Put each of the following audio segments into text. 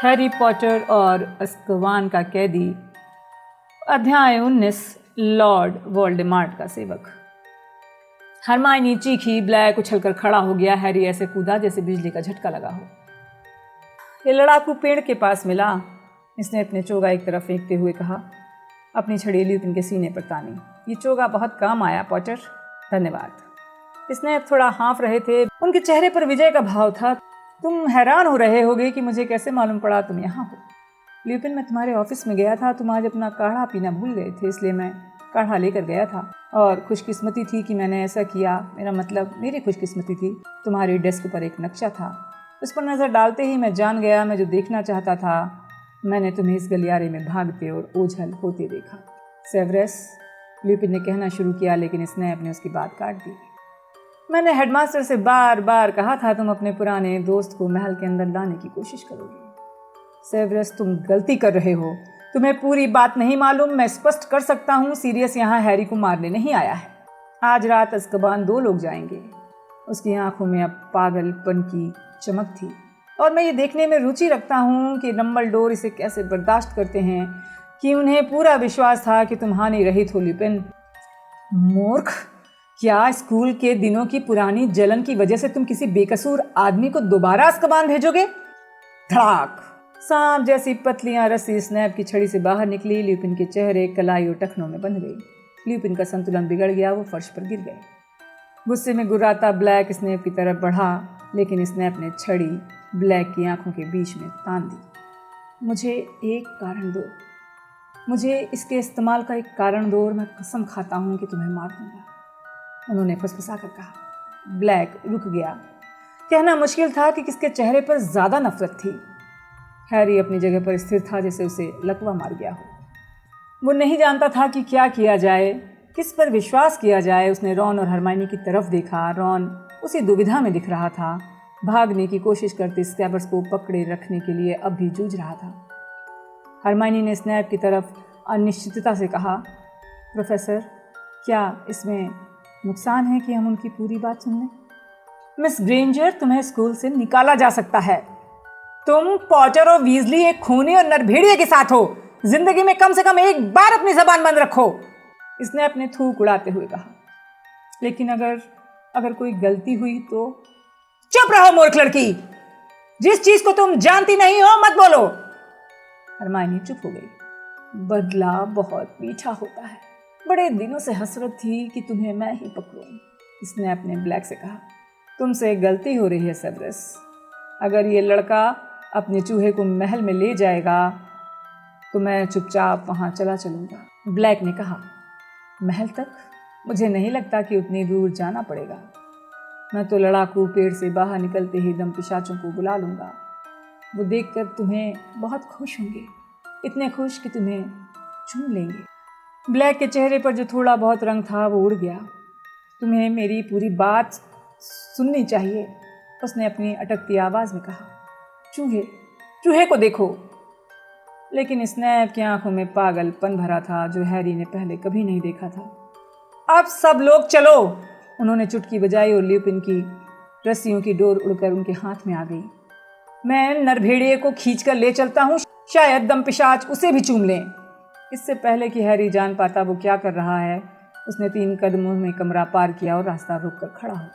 Harry Potter और Azkaban का कैदी, अध्याय 19, लॉर्ड वोल्डेमॉर्ट का सेवक। हरमाइनी चीखी, ब्लैक उछलकर खड़ा हो गया। हैरी ऐसे कूदा जैसे बिजली का झटका लगा हो। ये लड़ाकू पेड़ के पास मिला। इसने अपने चोगा एक तरफ फेंकते हुए कहा, अपनी छड़ी ल्यूपिन के सीने पर तानी। ये चोगा बहुत काम आया पॉटर, धन्यवाद। इसने थोड़ा हाँफ रहे थे, उनके चेहरे पर विजय का भाव था। तुम हैरान हो रहे होगे कि मुझे कैसे मालूम पड़ा तुम यहाँ हो। ल्यूपिन, मैं तुम्हारे ऑफिस में गया था, तुम आज अपना काढ़ा पीना भूल गए थे, इसलिए मैं काढ़ा लेकर गया था। और खुशकिस्मती थी कि मैंने ऐसा किया, मेरा मतलब मेरी खुशकिस्मती थी। तुम्हारी डेस्क पर एक नक्शा था, उस पर नज़र डालते ही मैं जान गया, मैं जो देखना चाहता था। मैंने तुम्हें इस गलियारे में भागते और ओझल होते देखा। सेवरस, ल्यूपिन ने कहना शुरू किया, लेकिन स्नैप ने उसकी बात काट दी। मैंने हेडमास्टर से बार बार कहा था तुम अपने पुराने दोस्त को महल के अंदर लाने की कोशिश करोगे। सेवरस, तुम गलती कर रहे हो, तुम्हें पूरी बात नहीं मालूम। मैं स्पष्ट कर सकता हूँ, सीरियस यहाँ हैरी को मारने नहीं आया है। आज रात अज़्काबान 2 लोग जाएंगे। उसकी आंखों में अब पागलपन की चमक थी, और मैं ये देखने में रुचि रखता हूँ कि डम्बलडोर इसे कैसे बर्दाश्त करते हैं, कि उन्हें पूरा विश्वास था कि तुम हानि रहित हो। ल्यूपिन, मूर्ख, क्या स्कूल के दिनों की पुरानी जलन की वजह से तुम किसी बेकसूर आदमी को दोबारा अज़्काबान भेजोगे? धड़ाक, सांप जैसी पतलियां रस्सी स्नैप की छड़ी से बाहर निकली। ल्यूपिन के चेहरे कलाई और टखनों में बंध गई। ल्यूपिन का संतुलन बिगड़ गया, वो फर्श पर गिर गए। गुस्से में गुर्राता ब्लैक स्नैप की तरफ बढ़ा, लेकिन स्नैप ने छड़ी ब्लैक की आंखों के बीच में तान दी। मुझे एक कारण दो, मुझे इसके इस्तेमाल का एक कारण दो, और मैं कसम खाता हूँ कि तुम्हें मार दूंगा, उन्होंने फुसफुसा कर कहा। ब्लैक रुक गया। कहना मुश्किल था कि किसके चेहरे पर ज्यादा नफरत थी। हैरी अपनी जगह पर स्थिर था, जैसे उसे लकवा मार गया हो। वो नहीं जानता था कि क्या किया जाए, किस पर विश्वास किया जाए। उसने रॉन और हरमाइनी की तरफ देखा। रॉन उसी दुविधा में दिख रहा था, भागने की कोशिश करते स्कैबर्स को पकड़े रखने के लिए अब भी जूझ रहा था। हरमाइनी ने स्नैप की तरफ अनिश्चितता से कहा, प्रोफेसर, क्या इसमें नुकसान है कि हम उनकी पूरी बात सुन लें? मिस ग्रेंजर, तुम्हें स्कूल से निकाला जा सकता है। तुम पॉटर और वीजली एक खूनी और नरभेड़िए के साथ हो। जिंदगी में कम से कम एक बार अपनी जबान बंद रखो, इसने अपने थूक उड़ाते हुए कहा। लेकिन अगर कोई गलती हुई तो? चुप रहो मूर्ख लड़की, जिस चीज को तुम जानती नहीं हो मत बोलो। हरमाइनी चुप हो गई। बदला बहुत मीठा होता है, बड़े दिनों से हसरत थी कि तुम्हें मैं ही पकड़ूं, इसने अपने ब्लैक से कहा। तुमसे गलती हो रही है सेवरस। अगर ये लड़का अपने चूहे को महल में ले जाएगा तो मैं चुपचाप वहाँ चला चलूँगा, ब्लैक ने कहा। महल तक? मुझे नहीं लगता कि उतनी दूर जाना पड़ेगा। मैं तो लड़ाकू पेड़ से बाहर निकलते ही दम पिशाचों को बुला लूँगा। वो देखकर तुम्हें बहुत खुश होंगे, इतने खुश कि तुम्हें चूम लेंगे। ब्लैक के चेहरे पर जो थोड़ा बहुत रंग था वो उड़ गया। तुम्हें मेरी पूरी बात सुननी चाहिए, उसने अपनी अटकती आवाज़ में कहा। चूहे को देखो। लेकिन स्नैप की आंखों में पागलपन भरा था, जो हैरी ने पहले कभी नहीं देखा था। अब सब लोग चलो, उन्होंने चुटकी बजाई और ल्यूपिन की रस्सियों की डोर उड़कर उनके हाथ में आ गई। मैं नरभेड़िए को खींचकर ले चलता हूँ, शायद दम पिशाच उसे भी चूम लें। इससे पहले कि हैरी जान पाता वो क्या कर रहा है, उसने 3 कदमों में कमरा पार किया और रास्ता रोककर खड़ा हो।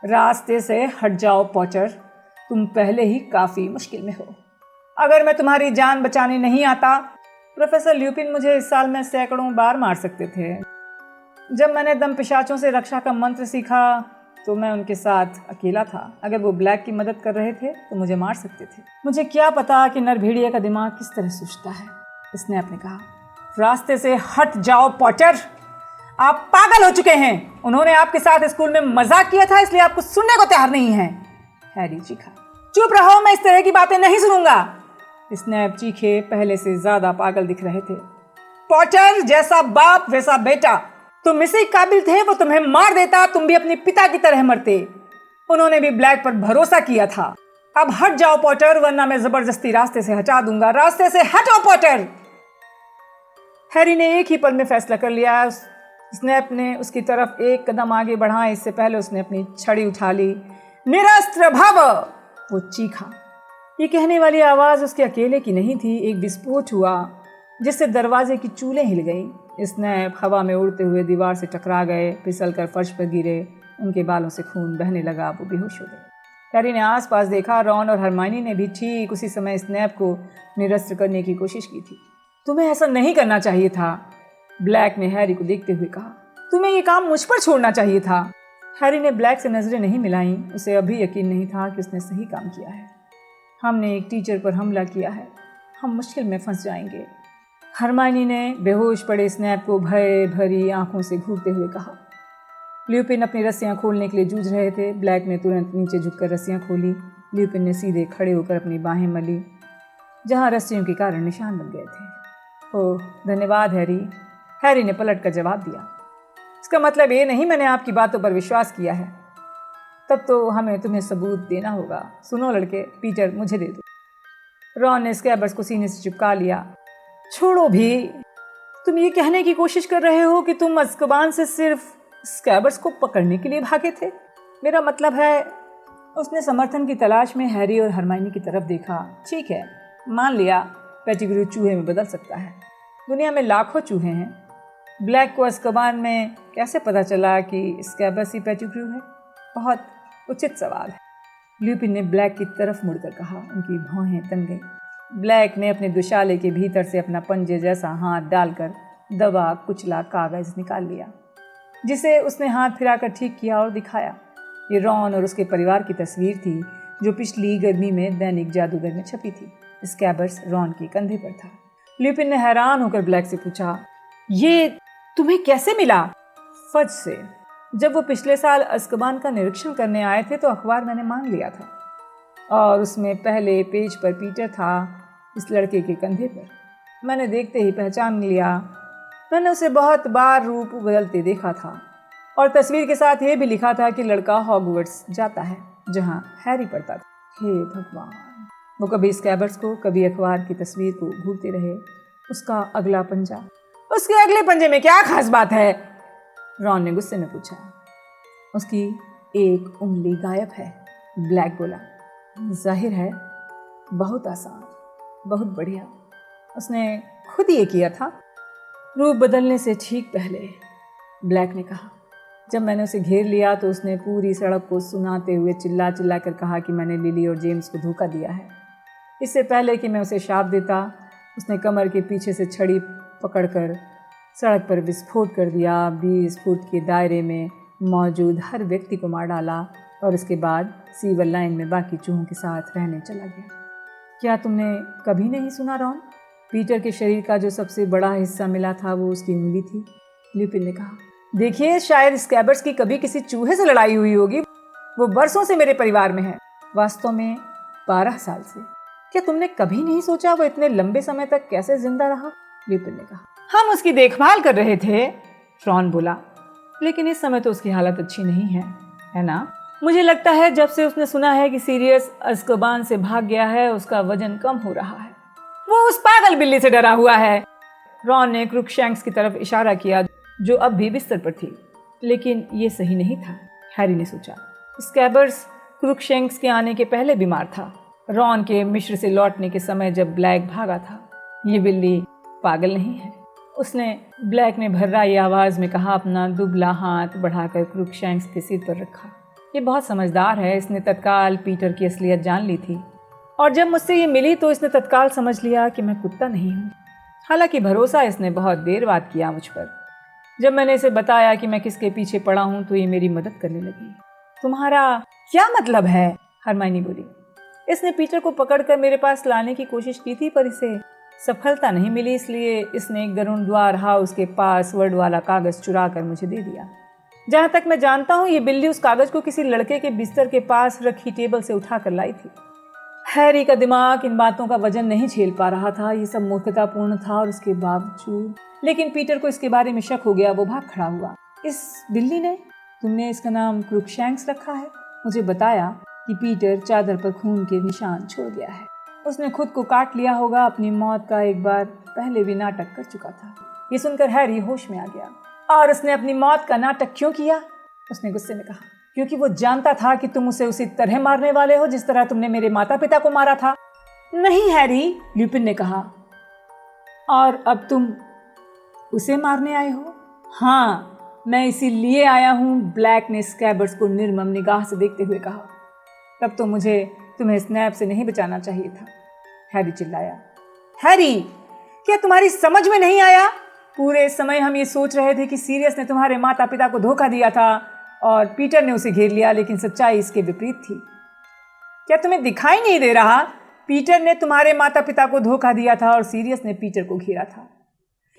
रास्ते से हट जाओ पॉटर, तुम पहले ही काफ़ी मुश्किल में हो। अगर मैं तुम्हारी जान बचाने नहीं आता, प्रोफेसर ल्यूपिन मुझे इस साल में सैकड़ों बार मार सकते थे। जब मैंने दम पिशाचों से रक्षा का मंत्र सीखा तो मैं उनके साथ अकेला था। अगर वो ब्लैक की मदद कर रहे थे तो मुझे मार सकते थे। मुझे क्या पता कि नरभेड़िए का दिमाग किस तरह सोचता है, इसने अपने कहा। रास्ते से हट जाओ पॉटर, आप पागल हो चुके हैं। उन्होंने आपके साथ स्कूल में मजाक किया था, इसलिए आपको सुनने को तैयार नहीं है, हैरी चीखा। चुप रहो, मैं इस तरह की बातें नहीं सुनूंगा, स्नैप चीखे। पहले से ज्यादा पागल दिख रहे थे। पॉटर, जैसा बाप वैसा बेटा, तुम इसी काबिल थे, वो तुम्हें मार देता, तुम भी अपने पिता की तरह मरते। उन्होंने भी ब्लैक पर भरोसा किया था। अब हट जाओ पॉटर, वरना मैं जबरदस्ती रास्ते से हटा दूंगा। रास्ते से हटो पॉटर। हैरी ने एक ही पल में फैसला कर लिया। स्नैप ने उसकी तरफ एक कदम आगे बढ़ा, इससे पहले उसने अपनी छड़ी उठा ली। निरस्त्र भव, वो चीखा। ये कहने वाली आवाज़ उसके अकेले की नहीं थी। एक विस्फोट हुआ जिससे दरवाजे की चूलें हिल गईं। स्नैप हवा में उड़ते हुए दीवार से टकरा गए, फिसल कर फर्श पर गिरे। उनके बालों से खून बहने लगा, वो बेहोश हो गए। हैरी ने आसपास देखा। रॉन और हरमाइनी ने भी ठीक उसी समय स्नैप को निरस्त करने की कोशिश की थी। तुम्हें ऐसा नहीं करना चाहिए था, ब्लैक ने हैरी को देखते हुए कहा। तुम्हें ये काम मुझ पर छोड़ना चाहिए था। हैरी ने ब्लैक से नजरें नहीं मिलाईं। उसे अभी यकीन नहीं था कि उसने सही काम किया है। हमने एक टीचर पर हमला किया है, हम मुश्किल में फंस जाएंगे। हरमाइनी ने बेहोश पड़े स्नैप को भय भरी आंखों से घूरते हुए कहा। ल्यूपिन अपनी रस्सियां खोलने के लिए जूझ रहे थे। ब्लैक ने तुरंत नीचे झुककर रस्सियां खोली। ल्यूपिन ने सीधे खड़े होकर अपनी बाहें मली, जहां रस्सियों के कारण निशान बन गए थे। ओह धन्यवाद हैरी, हैरी ने पलट कर जवाब दिया। इसका मतलब ये नहीं मैंने आपकी बातों पर विश्वास किया है। तब तो हमें तुम्हें सबूत देना होगा। सुनो लड़के, पीटर मुझे दे दो। रॉन ने स्कैबर्स को सीने से चिपका लिया। छोड़ो भी, तुम ये कहने की कोशिश कर रहे हो कि तुम अज़्काबान से सिर्फ स्कैबर्स को पकड़ने के लिए भागे थे? मेरा मतलब है। उसने समर्थन की तलाश में हैरी और हरमाइनी की तरफ देखा। ठीक है, मान लिया पेटिग्रू चूहे में बदल सकता है। दुनिया में लाखों चूहे हैं। ब्लैक को अज़्काबान में कैसे पता चला कि स्कैबर्स ही पेटिग्रू है? बहुत उचित सवाल है, ल्यूपिन ने ब्लैक की तरफ मुड़कर कहा। उनकी भौहें तन गईं। ब्लैक ने अपने दुशाले के भीतर से अपना पंजे जैसा हाथ डालकर दबा कुचला कागज निकाल लिया, जिसे उसने हाथ फिराकर ठीक किया और दिखाया। ये रॉन और उसके परिवार की तस्वीर थी, जो पिछली गर्मी में दैनिक जादूगर में छपी थी। स्कैबर्स रॉन के कंधे पर था। ल्यूपिन ने हैरान होकर ब्लैक से पूछा, ये तुम्हें कैसे मिला? फज से। जब वो पिछले साल अज़्काबान का निरीक्षण करने आए थे तो अखबार मैंने मांग लिया था, और उसमें पहले पेज पर पीटर था, इस लड़के के कंधे पर। मैंने देखते ही पहचान लिया। मैंने उसे बहुत बार रूप बदलते देखा था, और तस्वीर के साथ ये भी लिखा था कि लड़का हॉगवर्ट्स जाता है, जहाँ हैरी पढ़ता था। हे भगवान! वो कभी स्कैबर्स को, कभी अखबार की तस्वीर को घूरते रहे। उसका अगला पंजा। उसके अगले पंजे में क्या खास बात है? रॉन ने गुस्से में पूछा। उसकी एक उंगली गायब है, ब्लैक बोला। जाहिर है, बहुत आसान, बहुत बढ़िया। उसने खुद ये किया था, रूप बदलने से ठीक पहले, ब्लैक ने कहा। जब मैंने उसे घेर लिया तो उसने पूरी सड़क को सुनाते हुए चिल्ला चिल्ला कर कहा कि मैंने लिली और जेम्स को धोखा दिया है। इससे पहले कि मैं उसे शाप देता, उसने कमर के पीछे से छड़ी पकड़कर सड़क पर विस्फोट कर दिया। 20 फुट के दायरे में मौजूद हर व्यक्ति को मार डाला, और उसके बाद सीवर लाइन में बाकी चूहों के साथ रहने चला गया। क्या तुमने कभी नहीं सुना रॉन? पीटर के शरीर का जो सबसे बड़ा हिस्सा मिला था वो उसकी उंगली थी, ल्यूपिन ने कहा। देखिए, शायद स्कैबर्स की कभी किसी चूहे से लड़ाई हुई होगी। वो बरसों से मेरे परिवार में है, वास्तव में 12 साल से। क्या तुमने कभी नहीं सोचा वो इतने लंबे समय तक कैसे जिंदा रहा? ल्यूपिन ने कहा। हम उसकी देखभाल कर रहे थे, रॉन बोला, लेकिन इस समय तो उसकी हालत अच्छी नहीं है ना? मुझे लगता है जब से उसने सुना है कि सीरियस अज़्काबान से भाग गया है, उसका वजन कम हो रहा है। वो उस पागल बिल्ली से डरा हुआ है। रॉन ने क्रूकशैंक्स की तरफ इशारा किया, जो अब भी बिस्तर पर थी। लेकिन ये सही नहीं था, हैरी ने सोचा। स्कैबर्स क्रूकशैंक्स के आने के पहले बीमार था, रॉन के मिस्र से लौटने के समय जब ब्लैक भागा था। ये बिल्ली पागल नहीं है, उसने, ब्लैक ने भर्राई आवाज में कहा, अपना दुबला हाथ बढ़ाकर क्रूकशैंक्स के सिर पर रखा। ये बहुत समझदार है, इसने तत्काल पीटर की असलियत जान ली थी, और जब मुझसे ये मिली तो इसने तत्काल समझ लिया कि मैं कुत्ता नहीं हूँ। हालांकि भरोसा इसने बहुत देर बाद किया मुझ पर। जब मैंने इसे बताया कि मैं किसके पीछे पड़ा हूँ तो ये मेरी मदद करने लगी। तुम्हारा क्या मतलब है? हरमाइनी बोली। इसने पीटर को पकड़कर मेरे पास लाने की कोशिश की थी, पर इसे सफलता नहीं मिली, इसलिए इसने गरुड़ द्वार हाउस के पासवर्ड वाला कागज चुरा कर मुझे दे दिया। जहाँ तक मैं जानता हूँ, ये बिल्ली उस कागज को किसी लड़के के बिस्तर के पास रखी टेबल से उठा कर लाई थी। हैरी का दिमाग इन बातों का वजन नहीं झेल पा रहा था। ये सब मूर्खतापूर्ण था, और उसके बावजूद, लेकिन पीटर को इसके बारे में शक हो गया। वो भाग खड़ा हुआ। इस बिल्ली ने, तुमने इसका नाम क्रूकशैंक्स रखा है? मुझे बताया कि पीटर चादर पर खून के निशान छोड़ गया है। उसने खुद को काट लिया होगा। अपनी मौत का एक बार पहले भी नाटक कर चुका था। ये सुनकर हैरी होश में आ गया। और उसने अपनी मौत का नाटक क्यों किया? उसने गुस्से में कहा। क्योंकि वो जानता था कि तुम उसे उसी तरह मारने वाले हो जिस तरह तुमने मेरे माता पिता को मारा था। नहीं हैरी, ल्यूपिन ने कहा। और अब तुम उसे मारने आए हो? हाँ, मैं इसीलिए आया हूँ, ब्लैक ने स्कैबर्स को निर्मम निगाह से देखते हुए कहा। तब तो मुझे तुम्हें स्नैप से नहीं बचाना चाहिए था, हैरी चिल्लाया। हैरी, क्या तुम्हारी समझ में नहीं आया? पूरे समय हम ये सोच रहे थे कि सीरियस ने तुम्हारे माता पिता को धोखा दिया था और पीटर ने उसे घेर लिया, लेकिन सच्चाई इसके विपरीत थी। क्या तुम्हें दिखाई नहीं दे रहा? पीटर ने तुम्हारे माता पिता को धोखा दिया था और सीरियस ने पीटर को घेरा था।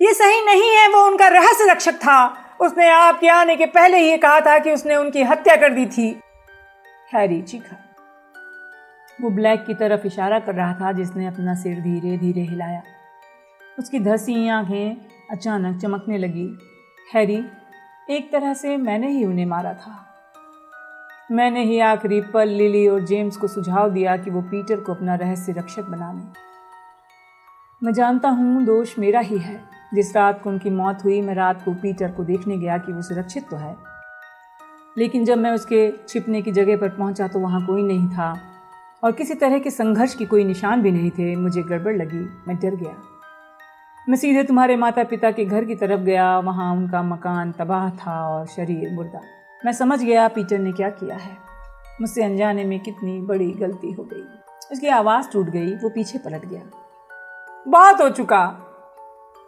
ये सही नहीं है, वो उनका रहस्य रक्षक था। उसने आपके आने के पहले ही कहा था कि उसने उनकी हत्या कर दी थी, हैरी चीखा। वो ब्लैक की तरफ इशारा कर रहा था, जिसने अपना सिर धीरे धीरे हिलाया। उसकी धसी आंखें अचानक चमकने लगी। हैरी, एक तरह से मैंने ही उन्हें मारा था। मैंने ही आखिरी पल लिली और जेम्स को सुझाव दिया कि वो पीटर को अपना रहस्य रक्षक बना लें। मैं जानता हूँ दोष मेरा ही है। जिस रात को उनकी मौत हुई, मैं रात को पीटर को देखने गया कि वो सुरक्षित तो है, लेकिन जब मैं उसके छिपने की जगह पर पहुंचा तो वहाँ कोई नहीं था और किसी तरह के संघर्ष की कोई निशान भी नहीं थे। मुझे गड़बड़ लगी, मैं डर गया। मैं सीधे तुम्हारे माता पिता के घर की तरफ गया। वहाँ उनका मकान तबाह था और शरीर मुर्दा। मैं समझ गया पीटर ने क्या किया है। मुझसे अनजाने में कितनी बड़ी गलती हो गई। उसकी आवाज़ टूट गई, वो पीछे पलट गया। बहुत हो चुका,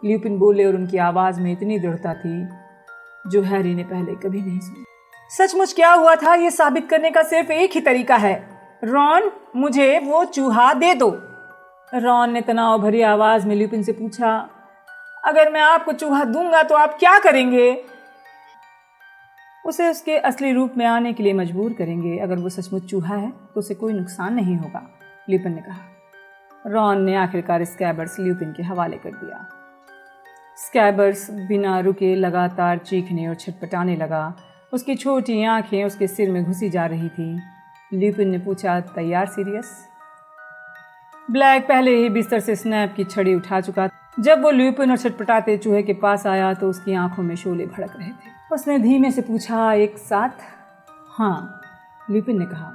ल्यूपिन बोले और उनकी आवाज़ में इतनी दृढ़ता थी जो हैरी ने पहले कभी नहीं सुनी। सचमुच क्या हुआ था ये साबित करने का सिर्फ एक ही तरीका है। रॉन, मुझे वो चूहा दे दो। रॉन ने तनाव भरी आवाज़ में ल्यूपिन से पूछा, अगर मैं आपको चूहा दूंगा तो आप क्या करेंगे? उसे उसके असली रूप में आने के लिए मजबूर करेंगे। अगर वो सचमुच चूहा है तो उसे कोई नुकसान नहीं होगा, ल्यूपिन ने कहा। रॉन ने आखिरकार स्कैबर्स ल्यूपिन के हवाले कर दिया। स्कैबर्स बिना रुके लगातार चीखने और छटपटाने लगा। उसकी छोटी आंखें उसके सिर में घुसी जा रही थी। ल्यूपिन ने पूछा, तैयार सीरियस? ब्लैक पहले ही बिस्तर से स्नैप की छड़ी उठा चुका। जब वो ल्यूपिन और छटपटाते चूहे के पास आया तो उसकी आंखों में शोले भड़क रहे थे। उसने धीमे से पूछा, एक साथ? हाँ, ल्यूपिन ने कहा।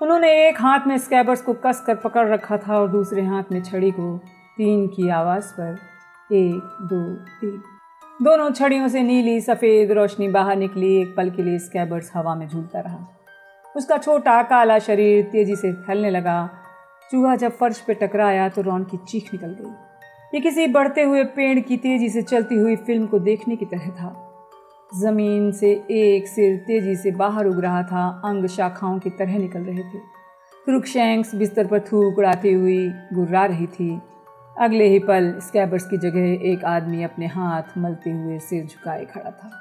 उन्होंने एक हाथ में स्कैबर्स को कस कर पकड़ रखा था और दूसरे हाथ में छड़ी को। 3 की आवाज़ पर 1, 2, 3 दोनों छड़ियों से नीली सफ़ेद रोशनी बाहर निकली। एक पल के लिए स्कैबर्स हवा में झूलता रहा। उसका छोटा काला शरीर तेजी से फैलने लगा। चूहा जब फर्श पर टकराया तो रॉन की चीख निकल गई। ये किसी बढ़ते हुए पेड़ की तेजी से चलती हुई फिल्म को देखने की तरह था। जमीन से एक सिर तेजी से बाहर उग रहा था। अंग शाखाओं की तरह निकल रहे थे। क्रुकशैंक्स बिस्तर पर थूक उड़ाती हुई गुर्रा रही थी। अगले ही पल स्कैबर्स की जगह एक आदमी अपने हाथ मलते हुए सिर झुकाए खड़ा था।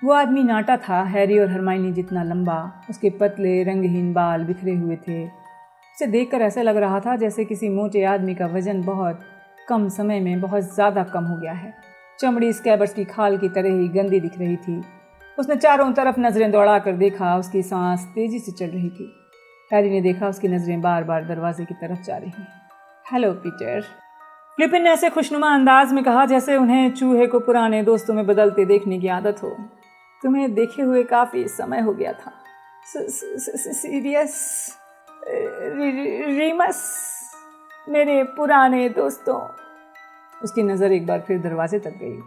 वो आदमी नाटा था, हैरी और हरमाइनी जितना लंबा। उसके पतले रंगहीन बाल बिखरे हुए थे। उसे देखकर ऐसा लग रहा था जैसे किसी मोटे आदमी का वजन बहुत कम समय में बहुत ज़्यादा कम हो गया है। चमड़ी स्कैबर्स की खाल की तरह ही गंदी दिख रही थी। उसने चारों तरफ नज़रें दौड़ा कर देखा। उसकी सांस तेजी से चल रही थी। हैरी ने देखा उसकी नज़रें बार बार दरवाजे की तरफ जा रही हैं। हेलो पीटर, ल्यूपिन ने ऐसे खुशनुमा अंदाज में कहा जैसे उन्हें चूहे को पुराने दोस्तों में बदलते देखने की आदत हो। तुम्हें देखे हुए काफ़ी समय हो गया था। सीरियस? रीमस, मेरे पुराने दोस्तों। उसकी नज़र एक बार फिर दरवाजे तक गई।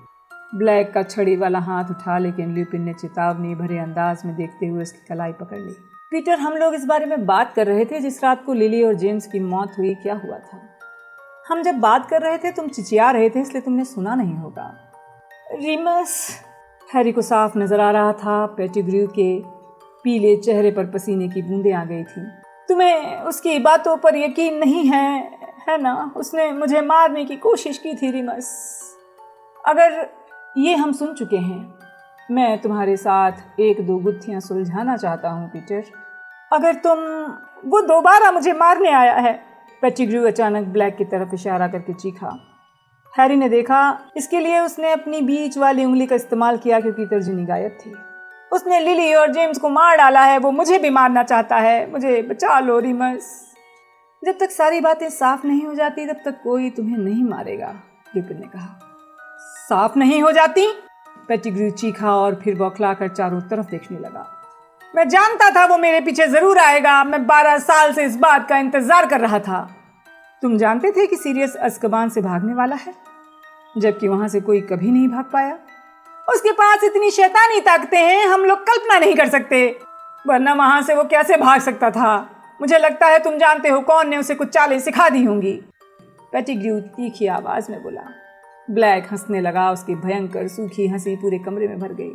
ब्लैक का छड़ी वाला हाथ उठा, लेकिन ल्यूपिन ने चेतावनी भरे अंदाज में देखते हुए उसकी कलाई पकड़ ली। पीटर, हम लोग इस बारे में बात कर रहे थे जिस रात को लिली और जेम्स की मौत हुई। क्या हुआ था? हम जब बात कर रहे थे तुम चिचिया रहे थे, इसलिए तुमने सुना नहीं होगा। रीमस, हैरी को साफ नजर आ रहा था। पेटिग्रू के पीले चेहरे पर पसीने की बूंदें आ गई थी। तुम्हें उसकी बातों पर यकीन नहीं है ना? उसने मुझे मारने की कोशिश की थी रीमस। अगर ये हम सुन चुके हैं, मैं तुम्हारे साथ 1-2 गुत्थियां सुलझाना चाहता हूँ पीटर। अगर वो दोबारा मुझे मारने आया है। पेटिग्रू अचानक ब्लैक की तरफ इशारा करके चीखा। हैरी ने देखा। इसके लिए उसने अपनी बीच वाली उंगली का इस्तेमाल किया क्योंकि तर्जनी गायब थी। उसने लिली और जेम्स को मार डाला है। वो मुझे भी मारना चाहता है। मुझे बचा लो रीमस। जब तक सारी बातें साफ नहीं हो जाती तब तक कोई तुम्हें नहीं मारेगा, ल्यूपिन ने कहा। साफ नहीं हो जाती? पेटिग्रू चीखा और फिर बौखलाकर चारों तरफ देखने लगा। मैं जानता था वो मेरे पीछे जरूर आएगा। मैं 12 साल से इस बात का इंतजार कर रहा था। तुम जानते थे कि सीरियस अज़्काबान से भागने वाला है, जबकि वहां से कोई कभी नहीं भाग पाया। उसके पास इतनी शैतानी ताकतें हैं, हम लोग कल्पना नहीं कर सकते, वरना वहां से वो कैसे भाग सकता था। मुझे लगता है तुम जानते हो कौन ने उसे कुछ चालें सिखा दी होंगी, पेटिग्रू तीखी आवाज में बोला। ब्लैक हंसने लगा। उसकी भयंकर सूखी हंसी पूरे कमरे में भर गई।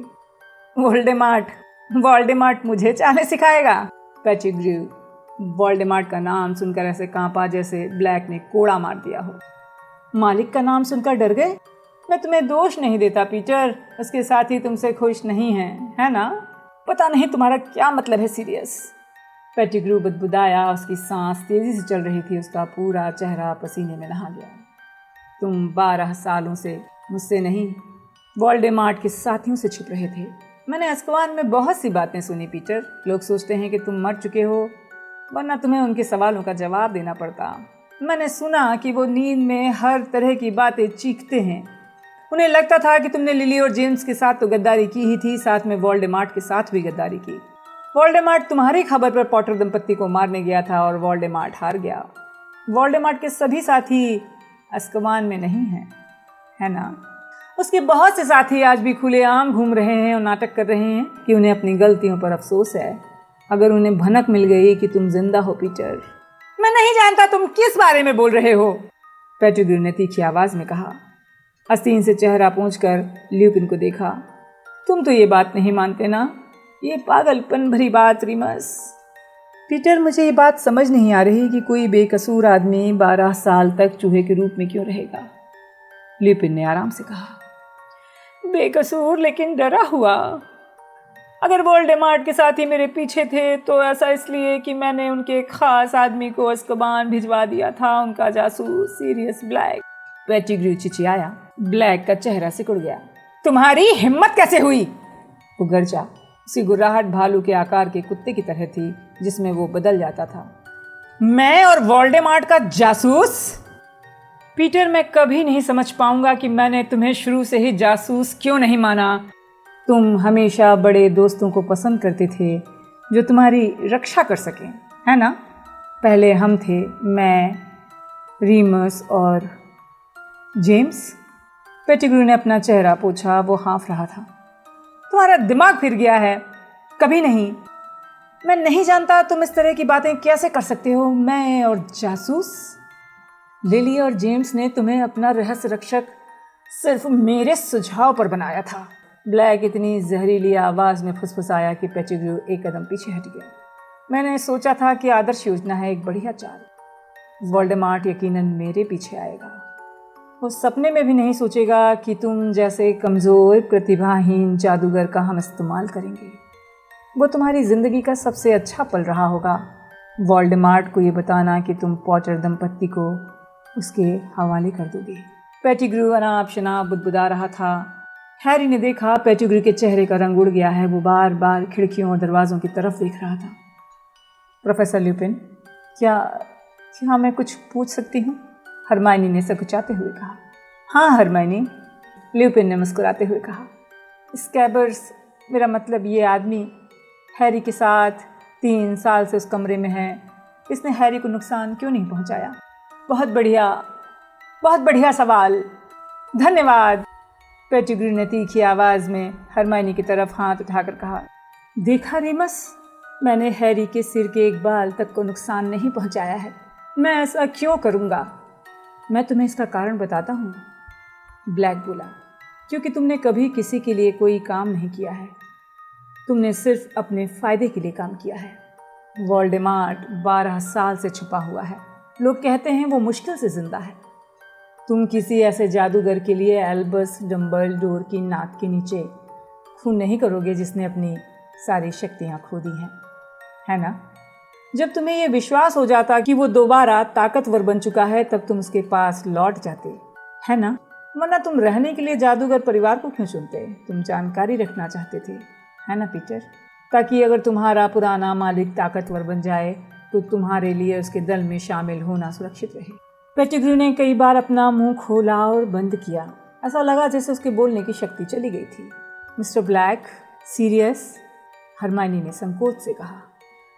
वोल्डेमार्ट मुझे चालें सिखाएगा? पेटिग्रू वोल्डेमार्ट का नाम सुनकर ऐसे कांपा जैसे ब्लैक ने कोड़ा मार दिया हो। मालिक का नाम सुनकर डर गए? मैं तुम्हें दोष नहीं देता पीटर, उसके साथ ही तुमसे खुश नहीं है ना? पता नहीं तुम्हारा क्या मतलब है सीरियस। पेटिग्रू बुदबुदाया। उसकी सांस तेजी से चल रही थी। उसका पूरा चेहरा पसीने में नहा गया। तुम 12 सालों से मुझसे नहीं, वोल्डेमार्ट के साथियों से छुप रहे थे। मैंने अज़्काबान में बहुत सी बातें सुनी पीटर। लोग सोचते हैं कि तुम मर चुके हो, वरना तुम्हें उनके सवालों का जवाब देना पड़ता। मैंने सुना कि वो नींद में हर तरह की बातें चीखते हैं। उन्हें लगता था कि तुमने लिली और जेम्स के साथ तो गद्दारी की ही थी, साथ में वोल्डेमार्ट के साथ भी गद्दारी की। वोल्डेमार्ट तुम्हारी खबर पर पॉटर दंपत्ति को मारने गया था और वोल्डेमार्ट हार गया। वोल्डेमार्ट के सभी साथी अज़्काबान में नहीं हैं, है ना? उसके बहुत से साथी आज भी खुलेआम घूम रहे हैं और नाटक कर रहे हैं कि उन्हें अपनी गलतियों पर अफसोस है। अगर उन्हें भनक मिल गई कि तुम जिंदा हो पीटर। मैं नहीं जानता तुम किस बारे में बोल रहे हो, पेटिग्रू ने तीखी आवाज में कहा। आस्तीन से चेहरा पोंछकर ल्यूपिन को देखा। तुम तो ये बात नहीं मानते ना? ये पागलपन भरी बात रिमस। पीटर, मुझे ये बात समझ नहीं आ रही कि कोई बेकसूर आदमी 12 साल तक चूहे के रूप में क्यों रहेगा, ल्यूपिन ने आराम से कहा। बेकसूर लेकिन डरा हुआ। अगर वोल्डेमार्ट के साथी मेरे पीछे थे तो ऐसा इसलिए कि मैंने उनके खास आदमी को अज़्काबान भिजवा दिया था, उनका जासूस सीरियस ब्लैक। पेटिग्रू चिचियाया। ब्लैक का चेहरा सिकुड़ गया। तुम्हारी हिम्मत कैसे हुई? वो गरजा। उसकी गुर्राहट भालू के आकार के कुत्ते की तरह थी जिसमें वो बदल जाता था। मैं और वोल्डेमार्ट का जासूस? पीटर, मैं कभी नहीं समझ पाऊंगा कि मैंने तुम्हें शुरू से ही जासूस क्यों नहीं माना। तुम हमेशा बड़े दोस्तों को पसंद करते थे जो तुम्हारी रक्षा कर सकें, है ना? पहले हम थे, मैं, रीमस और जेम्स। पेटिग्रू ने अपना चेहरा पोंछा। वो हाँफ रहा था। तुम्हारा दिमाग फिर गया है? कभी नहीं। मैं नहीं जानता तुम इस तरह की बातें कैसे कर सकते हो। मैं और जासूस? लिली और जेम्स ने तुम्हें अपना रहस्य रक्षक सिर्फ मेरे सुझाव पर बनाया था। ब्लैक इतनी जहरीली आवाज में फुसफुसाया कि पेटिग्रू एक कदम पीछे हट गया। मैंने सोचा था कि आदर्श योजना है, एक बढ़िया चाल। वोल्डेमार्ट यकीनन मेरे पीछे आएगा। वो सपने में भी नहीं सोचेगा कि तुम जैसे कमज़ोर प्रतिभाहीन जादूगर का हम इस्तेमाल करेंगे। वो तुम्हारी ज़िंदगी का सबसे अच्छा पल रहा होगा, वोल्डेमार्ट को ये बताना कि तुम पॉटर दंपत्ति को उसके हवाले कर दोगे। पेटिग्रू अनाप शनाप बुदबुदा रहा था। हैरी ने देखा पेटिग्रू के चेहरे का रंग उड़ गया है। वो बार बार खिड़कियों और दरवाज़ों की तरफ देख रहा था। प्रोफेसर ल्यूपिन, क्या मैं कुछ पूछ सकती हूँ? हरमाइनी ने सकुचाते हुए कहा। हाँ हरमाइनी, ल्यूपिन ने मुस्कुराते हुए कहा। स्कैबर्स, मेरा मतलब ये आदमी हैरी के साथ 3 साल से उस कमरे में है, इसने हैरी को नुकसान क्यों नहीं पहुंचाया? बहुत बढ़िया सवाल, धन्यवाद। पेटिग्रू ने तीखी आवाज़ में हरमाइनी की तरफ हाथ उठाकर कहा। देखा रीमस, मैंने हैरी के सिर के एक बाल तक को नुकसान नहीं पहुंचाया है। मैं ऐसा क्यों करूँगा? मैं तुम्हें इसका कारण बताता हूँ, ब्लैक बोला। क्योंकि तुमने कभी किसी के लिए कोई काम नहीं किया है, तुमने सिर्फ अपने फ़ायदे के लिए काम किया है। वोल्डेमार्ट 12 साल से छुपा हुआ है। लोग कहते हैं वो मुश्किल से जिंदा है। तुम किसी ऐसे जादूगर के लिए एल्बस डम्बलडोर की नाक के नीचे खून नहीं करोगे जिसने अपनी सारी शक्तियाँ खो दी हैं, है ना? जब तुम्हें ये विश्वास हो जाता कि वो दोबारा ताकतवर बन चुका है तब तुम उसके पास लौट जाते, है ना? वरना तुम रहने के लिए जादूगर परिवार को क्यों चुनते? तुम जानकारी रखना चाहते थे, है ना पीटर? ताकि अगर तुम्हारा पुराना मालिक ताकतवर बन जाए तो तुम्हारे लिए उसके दल में शामिल होना सुरक्षित रहे। पेटिग्रू ने कई बार अपना मुंह खोला और बंद किया। ऐसा लगा जैसे उसके बोलने की शक्ति चली गई थी। मिस्टर ब्लैक, सीरियस, हरमाइनी ने संकोच से कहा।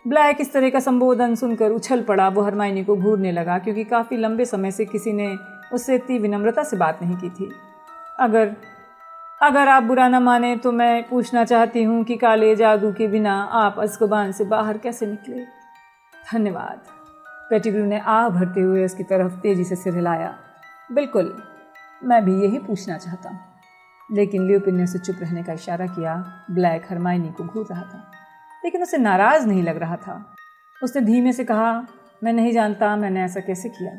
ब्लैक इस तरह का संबोधन सुनकर उछल पड़ा। वो हरमाइनी को घूरने लगा क्योंकि काफ़ी लंबे समय से किसी ने उससे इतनी विनम्रता से बात नहीं की थी। अगर आप बुरा न माने तो मैं पूछना चाहती हूँ कि काले जादू के बिना आप अज़्काबान से बाहर कैसे निकले? धन्यवाद। पेटिग्रू ने आह भरते हुए उसकी तरफ तेज़ी से सिर हिलाया। बिल्कुल, मैं भी यही पूछना चाहता हूँ। लेकिन ल्यूपिन ने उसे चुप रहने का इशारा किया। ब्लैक हरमाइनी को घूर रहा था लेकिन उसे नाराज़ नहीं लग रहा था। उसने धीमे से कहा, मैं नहीं जानता मैंने ऐसा कैसे किया।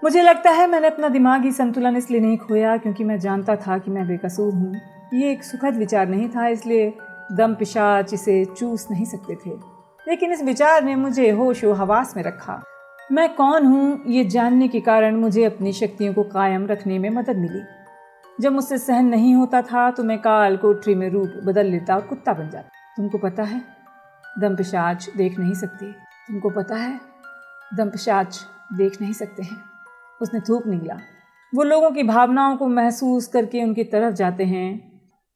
मुझे लगता है मैंने अपना दिमागी संतुलन इसलिए नहीं खोया क्योंकि मैं जानता था कि मैं बेकसूर हूँ। ये एक सुखद विचार नहीं था, इसलिए दम पिशाच इसे चूस नहीं सकते थे। लेकिन इस विचार ने मुझे होशो हवास में रखा। मैं कौन हूँ ये जानने के कारण मुझे अपनी शक्तियों को कायम रखने में मदद मिली। जब मुझसे सहन नहीं होता था तो मैं काल कोठरी में रूप बदल लेता और कुत्ता बन जाता। तुमको पता है दम पिशाच देख नहीं सकते। तुमको पता है दम पिशाच देख नहीं सकते हैं। उसने थूक निकला। वो लोगों की भावनाओं को महसूस करके उनकी तरफ जाते हैं।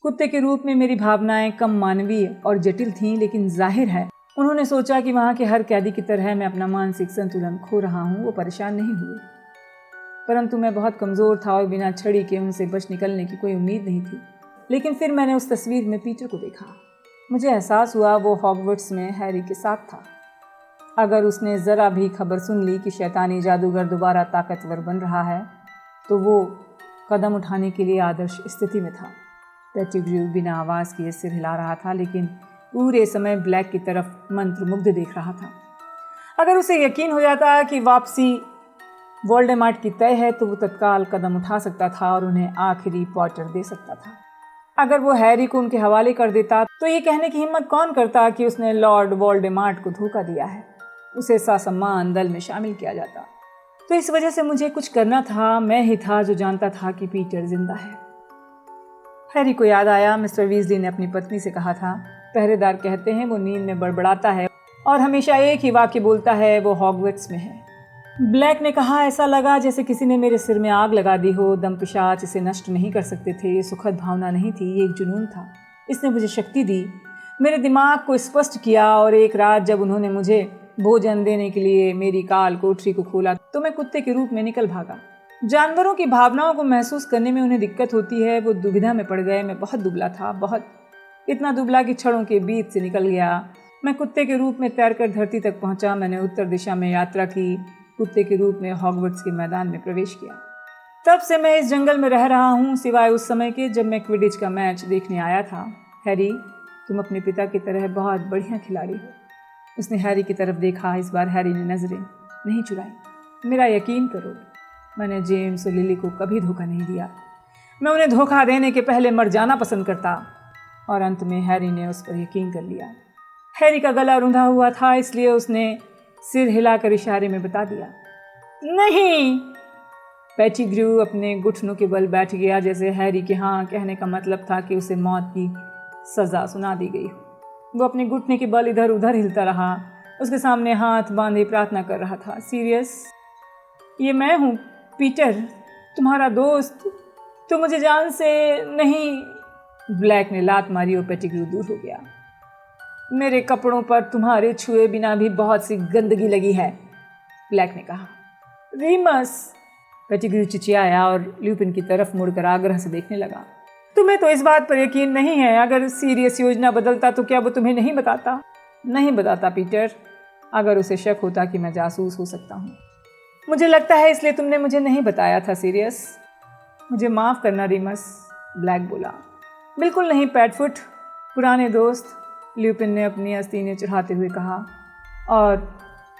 कुत्ते के रूप में मेरी भावनाएं कम मानवीय और जटिल थीं, लेकिन जाहिर है उन्होंने सोचा कि वहाँ के हर कैदी की तरह मैं अपना मानसिक संतुलन खो रहा हूँ। वो परेशान नहीं हुए, परंतु मैं बहुत कमज़ोर था और बिना छड़ी के उनसे बच निकलने की कोई उम्मीद नहीं थी। लेकिन फिर मैंने उस तस्वीर में पीटर को देखा। मुझे एहसास हुआ वो हॉगवर्ट्स में हैरी के साथ था। अगर उसने ज़रा भी खबर सुन ली कि शैतानी जादूगर दोबारा ताकतवर बन रहा है तो वो कदम उठाने के लिए आदर्श स्थिति में था। पेटिग्रू बिना आवाज़ किए सिर हिला रहा था, लेकिन पूरे समय ब्लैक की तरफ मंत्रमुग्ध देख रहा था। अगर उसे यकीन हो जाता कि वापसी वोल्डेमॉर्ट की तय है तो वो तत्काल कदम उठा सकता था और उन्हें आखिरी पॉटर दे सकता था। अगर वो हैरी को उनके हवाले कर देता तो ये कहने की हिम्मत कौन करता कि उसने लॉर्ड वोल्डेमॉर्ट को धोखा दिया है। उसे ससम्मान दल में शामिल किया जाता। तो इस वजह से मुझे कुछ करना था। मैं ही था जो जानता था कि पीटर जिंदा है। हैरी को याद आया, मिस्टर वीजली ने अपनी पत्नी से कहा था, पहरेदार कहते हैं वो नींद में बड़बड़ाता है और हमेशा एक ही वाक्य बोलता है, वो हॉगवर्ट्स में है। ब्लैक ने कहा, ऐसा लगा जैसे किसी ने मेरे सिर में आग लगा दी हो। दम पिशाच इसे नष्ट नहीं कर सकते थे। ये सुखद भावना नहीं थी, ये एक जुनून था। इसने मुझे शक्ति दी, मेरे दिमाग को स्पष्ट किया। और एक रात जब उन्होंने मुझे भोजन देने के लिए मेरी काल कोठरी को खोला तो मैं कुत्ते के रूप में निकल भागा। जानवरों की भावनाओं को महसूस करने में उन्हें दिक्कत होती है। वो दुविधा में पड़ गए। मैं बहुत दुबला था, बहुत, इतना दुबला कि छड़ों के बीच से निकल गया। मैं कुत्ते के रूप में तैरकर धरती तक पहुंचा। मैंने उत्तर दिशा में यात्रा की, कुत्ते के रूप में हॉगवर्ट्स के मैदान में प्रवेश किया। तब से मैं इस जंगल में रह रहा हूँ, सिवाय उस समय के जब मैं क्विडिच का मैच देखने आया था। हैरी, तुम अपने पिता की तरह बहुत बढ़िया खिलाड़ी हो। उसने हैरी की तरफ देखा। इस बार हैरी ने नजरें नहीं चुराई। मेरा यकीन करो, मैंने जेम्स और लिली को कभी धोखा नहीं दिया। मैं उन्हें धोखा देने के पहले मर जाना पसंद करता। और अंत में हैरी ने उस पर यकीन कर लिया। हैरी का गला रुंधा हुआ था, इसलिए उसने सिर हिलाकर इशारे में बता दिया। नहीं। पेटिग्रू अपने घुटनों के बल बैठ गया, जैसे हैरी के हाँ कहने का मतलब था कि उसे मौत की सजा सुना दी गई। वो अपने घुटने के बल इधर उधर हिलता रहा, उसके सामने हाथ बांधे प्रार्थना कर रहा था। सीरियस, ये मैं हूँ पीटर, तुम्हारा दोस्त। तो मुझे जान से नहीं। ब्लैक ने लात मारी और पेटिग्रू दूर हो गया। मेरे कपड़ों पर तुम्हारे छुए बिना भी बहुत सी गंदगी लगी है, ब्लैक ने कहा। रीमस, पेटिग्रू चिचियाया और ल्यूपिन की तरफ मुड़कर आग्रह से देखने लगा। तुम्हें तो इस बात पर यकीन नहीं है। अगर सीरियस योजना बदलता तो क्या वो तुम्हें नहीं बताता? नहीं बताता पीटर। अगर उसे शक होता कि मैं जासूस हो सकता हूँ। मुझे लगता है इसलिए तुमने मुझे नहीं बताया था। सीरियस, मुझे माफ़ करना रीमस, ब्लैक बोला। बिल्कुल नहीं पैटफुट, पुराने दोस्त, ल्यूपिन ने अपनी आस्तीनें चढ़ाते हुए कहा। और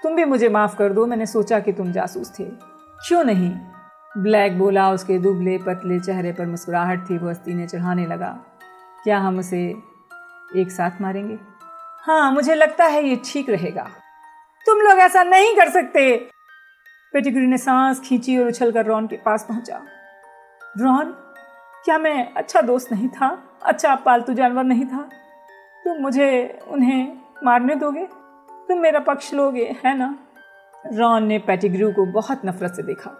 तुम भी मुझे माफ़ कर दो, मैंने सोचा कि तुम जासूस थे। क्यों नहीं, ब्लैक बोला। उसके दुबले पतले चेहरे पर मुस्कुराहट थी। वो आस्तीनें चढ़ाने लगा। क्या हम उसे एक साथ मारेंगे? हाँ, मुझे लगता है ये ठीक रहेगा। तुम लोग ऐसा नहीं कर सकते। पेटिग्रू ने सांस खींची और उछलकर रॉन के पास पहुंचा। रॉन, क्या मैं अच्छा दोस्त नहीं था? अच्छा पालतू जानवर नहीं था? तुम मुझे उन्हें मारने दोगे? तुम मेरा पक्ष लोगे, है ना? रॉन ने पेटिग्रू को बहुत नफरत से देखा।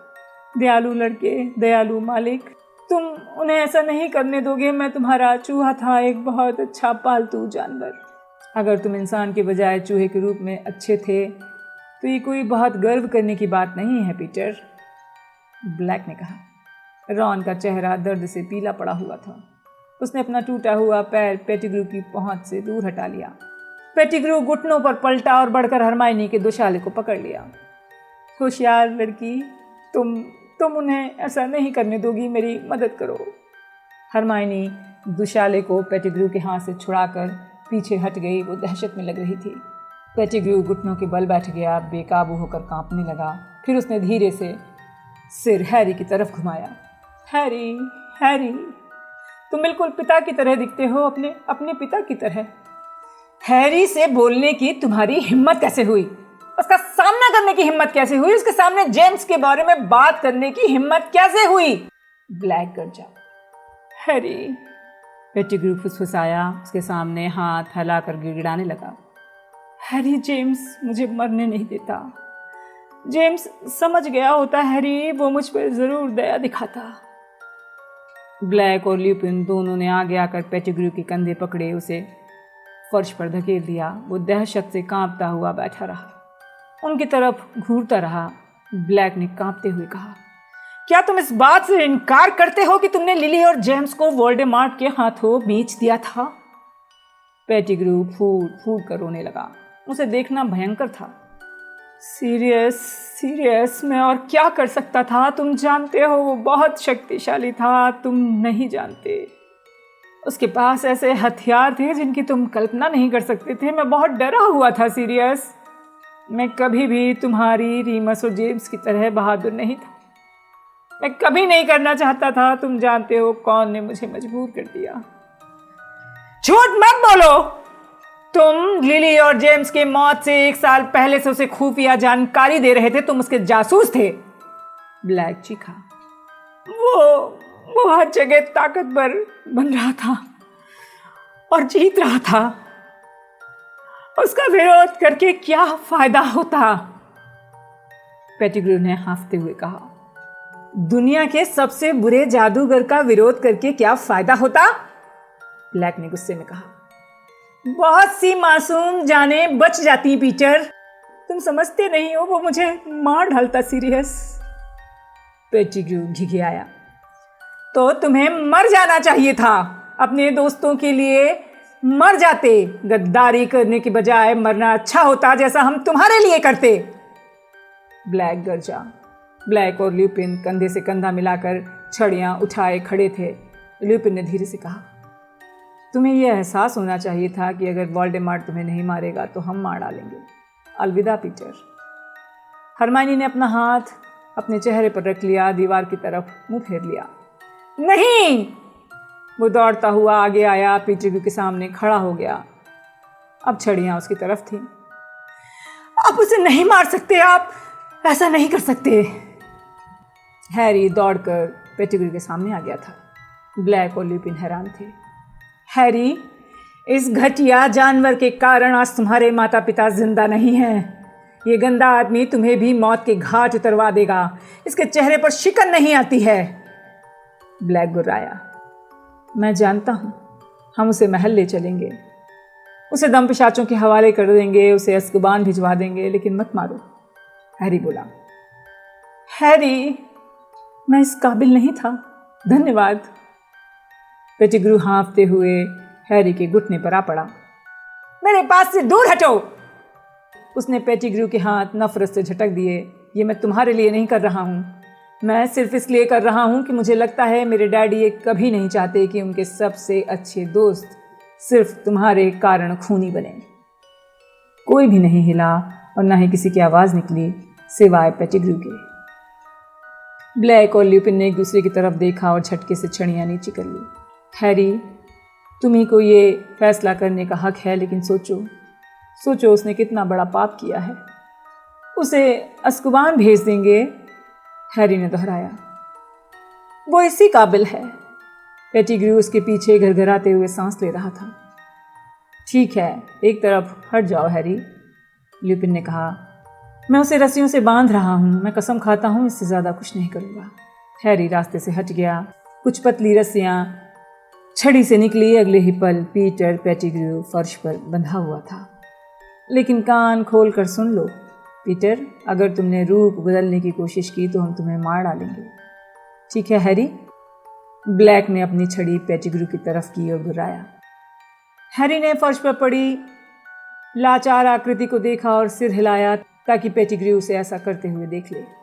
दयालु लड़के, दयालु मालिक, तुम उन्हें ऐसा नहीं करने दोगे। मैं तुम्हारा चूहा था, एक बहुत अच्छा पालतू जानवर। अगर तुम इंसान के बजाय चूहे के रूप में अच्छे थे तो ये कोई बहुत गर्व करने की बात नहीं है पीटर, ब्लैक ने कहा। रॉन का चेहरा दर्द से पीला पड़ा हुआ था। उसने अपना टूटा हुआ पैर पेटिग्रू की पहुंच से दूर हटा लिया। पेटिग्रू घुटनों पर पलटा और बढ़कर हरमाइनी के दुशाले को पकड़ लिया। होशियार लड़की, तुम उन्हें ऐसा नहीं करने दोगी, मेरी मदद करो। हरमाइनी दुशाले को पेटिग्रू के हाथ से छुड़ाकर पीछे हट गई। वो दहशत में लग रही थी। पेटिग्रू घुटनों के बल बैठ गया, बेकाबू होकर कांपने लगा। फिर उसने धीरे से सिर हैरी की तरफ घुमाया। हैरी, तुम बिल्कुल पिता की तरह दिखते हो, अपने पिता की तरह। हैरी से बोलने की तुम्हारी हिम्मत कैसे हुई? उसका सामना करने की हिम्मत कैसे हुई? उसके सामने जेम्स के बारे में बात करने की हिम्मत कैसे हुई? ब्लैक गरजा। हैरी, पेटिग्रू फुसफुसाया, उसके सामने हाथ फैलाकर गिड़गिड़ाने लगा। हैरी, जेम्स मुझे मरने नहीं देता। जेम्स समझ गया होता हैरी, वो मुझ पर जरूर दया दिखाता। ब्लैक और ल्यूपिन दोनों ने आगे आकर पेटिग्रू के कंधे पकड़े, उसे फर्श पर धकेल दिया। वो दहशत से कांपता हुआ बैठा रहा, उनकी तरफ घूरता रहा। ब्लैक ने कांपते हुए कहा, क्या तुम इस बात से इनकार करते हो कि तुमने लिली और जेम्स को वोल्डेमार्ट के हाथों बेच दिया था? पेटिग्रू फूट फूट कर रोने लगा। उसे देखना भयंकर था। सीरियस मैं और क्या कर सकता था? तुम जानते हो वो बहुत शक्तिशाली था, तुम नहीं जानते। उसके पास ऐसे हथियार थे जिनकी तुम कल्पना नहीं कर सकते थे। मैं बहुत डरा हुआ था सीरियस। मैं कभी भी तुम्हारी रीमस और जेम्स की तरह बहादुर नहीं था। मैं कभी नहीं करना चाहता था। तुम जानते हो कौन ने मुझे मजबूर कर दिया। झूठ मत बोलो। तुम लिली और जेम्स के मौत से 1 साल पहले से उसे खुफिया जानकारी दे रहे थे। तुम उसके जासूस थे। ब्लैक चीखा। वो हर जगह ताकतवर बन रहा था और जीत रहा था। उसका विरोध करके क्या फायदा होता? पेटिग्रू ने हाँफते हुए कहा। दुनिया के सबसे बुरे जादूगर का विरोध करके क्या फायदा होता? ब्लैक ने गुस्से में कहा। बहुत सी मासूम जाने बच जाती पीटर। तुम समझते नहीं हो, वो मुझे मार डालता सीरियस। पेटिग्रू घिघियाया। तो तुम्हें मर जाना चाहिए था। अपने दोस्तों के लिए मर जाते। गद्दारी करने के बजाय मरना अच्छा होता, जैसा हम तुम्हारे लिए करते। ब्लैक गरजा। ब्लैक और ल्यूपिन कंधे से कंधा मिलाकर छड़ियां उठाए खड़े थे। ल्यूपिन ने धीरे से कहा, तुम्हें यह एहसास होना चाहिए था कि अगर वोल्डेमार्ट तुम्हें नहीं मारेगा तो हम मार डालेंगे। अलविदा पीटर। हरमाइनी ने अपना हाथ अपने चेहरे पर रख लिया, दीवार की तरफ मुंह फेर लिया। नहीं! वो दौड़ता हुआ आगे आया, पेटिग्रू के सामने खड़ा हो गया। अब छड़ियां उसकी तरफ थीं। आप उसे नहीं मार सकते, आप ऐसा नहीं कर सकते। हैरी दौड़कर पेटिग्रू के सामने आ गया था। ब्लैक और ल्यूपिन हैरान थे। हैरी, इस घटिया जानवर के कारण आज तुम्हारे माता पिता जिंदा नहीं हैं। ये गंदा आदमी तुम्हें भी मौत के घाट उतरवा देगा। इसके चेहरे पर शिकन नहीं आती है। ब्लैक गुर्राया। मैं जानता हूं, हम उसे महल ले चलेंगे, उसे दम पिशाचों के हवाले कर देंगे, उसे अस्कबान भिजवा देंगे, लेकिन मत मारो। हैरी बोला। हैरी, मैं इस काबिल नहीं था। धन्यवाद। पेटिग्रू हाँफते हुए हैरी के घुटने पर आ पड़ा। मेरे पास से दूर हटो। उसने पेटिग्रू के हाथ नफरत से झटक दिए। ये मैं तुम्हारे लिए नहीं कर रहा हूँ, मैं सिर्फ इसलिए कर रहा हूँ कि मुझे लगता है मेरे डैडी ये कभी नहीं चाहते कि उनके सबसे अच्छे दोस्त सिर्फ तुम्हारे कारण खूनी बने। कोई भी नहीं हिला और न ही किसी की आवाज़ निकली सिवाय पेटिग्रू के। ब्लैक और ल्यूपिन ने एक दूसरे की तरफ देखा और झटके से छड़ियाँ नीचे कर ली। हैरी, तुम्ही को ये फैसला करने का हक है, लेकिन सोचो उसने कितना बड़ा पाप किया है। उसे अस्कबान भेज देंगे। हैरी ने दोहराया। वो इसी काबिल है। पेटिग्रू उसके पीछे घरघराते हुए सांस ले रहा था। ठीक है, एक तरफ हट जाओ हैरी, ल्यूपिन ने कहा। मैं उसे रस्सियों से बांध रहा हूँ, मैं कसम खाता हूँ इससे ज़्यादा कुछ नहीं करूँगा। हैरी रास्ते से हट गया। कुछ पतली रस्सियाँ छड़ी से निकली अगले ही पल पीटर पेटिग्रू फर्श पर बंधा हुआ था। लेकिन कान खोल कर सुन लो पीटर, अगर तुमने रूप बदलने की कोशिश की तो हम तुम्हें मार डालेंगे। ठीक है हैरी? ब्लैक ने अपनी छड़ी पेटिग्रू की तरफ की और घुराया। हैरी ने फर्श पर पड़ी लाचार आकृति को देखा और सिर हिलाया ताकि पेटिग्रू उसे ऐसा करते हुए देख ले।